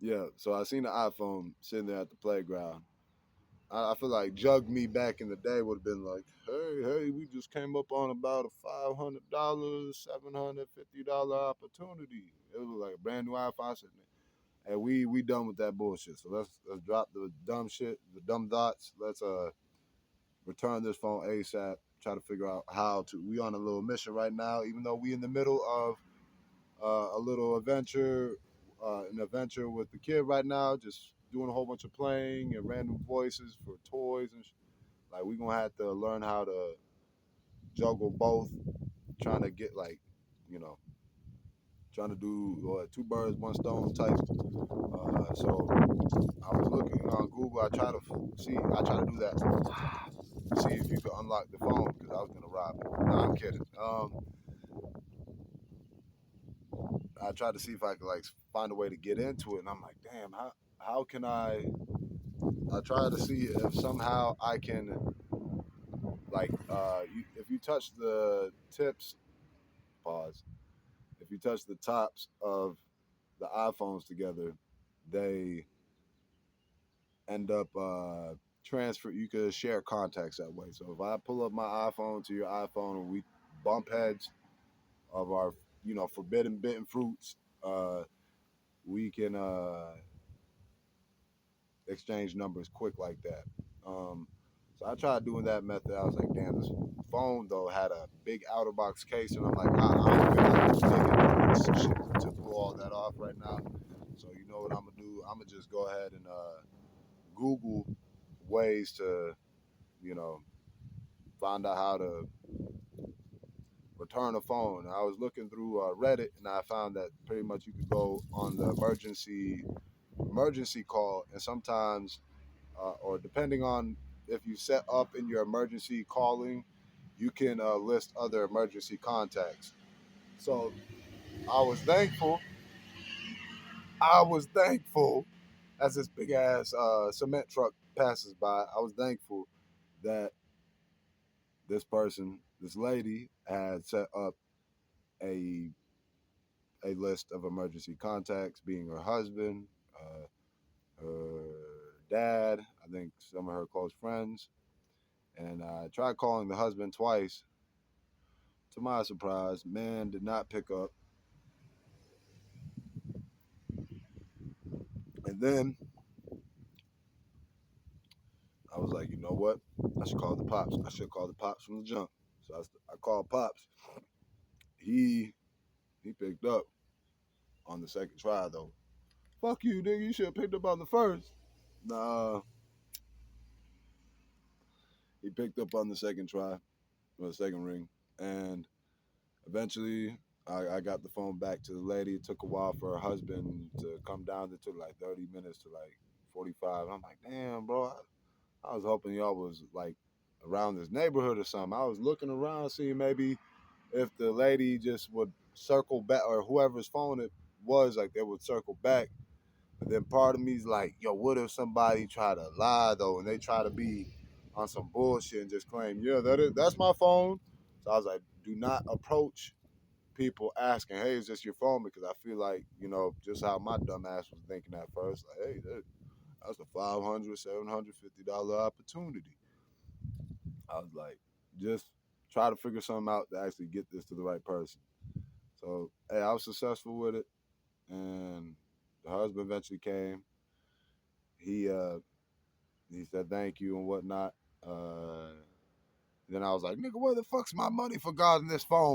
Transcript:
Yeah, so I seen the iPhone sitting there at the playground. I feel like Jug Me back in the day would have been like, hey, we just came up on about a $500, $750 opportunity. It was like a brand new iPhone. I said, and we done with that bullshit. So let's drop the dumb shit, the dumb thoughts. Let's return this phone ASAP. Try to figure out how to. We on a little mission right now, even though we in the middle of a little adventure, an adventure with the kid right now, just doing a whole bunch of playing and random voices for toys and like we gonna have to learn how to juggle both, trying to get like, you know, trying to do two birds, one stone type. So I was looking on Google. I try to do that. See if you could unlock the phone because I was gonna rob it. No, I'm kidding. I tried to see if I could like find a way to get into it, and I'm like, damn, how can I? I try to see if somehow I can like if you touch the tips, pause. If you touch the tops of the iPhones together, they end up transfer. You could share contacts that way. So if I pull up my iPhone to your iPhone and we bump heads of our, forbidden bitten fruits, we can exchange numbers quick like that. So I tried doing that method. I was like, damn, this phone though had a big outer box case, and I'm like, I don't really have to shit to pull all that off right now. So you know what I'm gonna do? I'm gonna just go ahead and Google ways to, you know, find out how to return a phone. I was looking through Reddit, and I found that pretty much you could go on the emergency call, and sometimes or depending on if you set up in your emergency calling, you can list other emergency contacts. So I was thankful. I was thankful as this big ass cement truck passes by. I was thankful that this lady, had set up a list of emergency contacts, being her husband, her dad, I think some of her close friends, and I tried calling the husband twice. To my surprise, man did not pick up. And then I was like, you know what? I should call the pops. I should call the pops from the jump. So I called pops. He picked up on the second try though. Fuck you, nigga. You should have picked up on the first. Nah, he picked up on the second try, or the second ring, and eventually I got the phone back to the lady. It took a while for her husband to come down. It took like 30 minutes to like 45. I'm like, damn, bro. I was hoping y'all was like around this neighborhood or something. I was looking around, seeing maybe if the lady just would circle back, or whoever's phone it was, like they would circle back. But then part of me's like, yo, what if somebody try to lie though, and they try to be on some bullshit and just claim, yeah, that's my phone. So I was like, do not approach people asking, hey, is this your phone? Because I feel like, just how my dumb ass was thinking at first, like, hey, that's a $500, $750 opportunity. I was like, just try to figure something out to actually get this to the right person. So, hey, I was successful with it, and the husband eventually came. He he said thank you and whatnot. Then I was like, nigga, where the fuck's my money for God in this phone?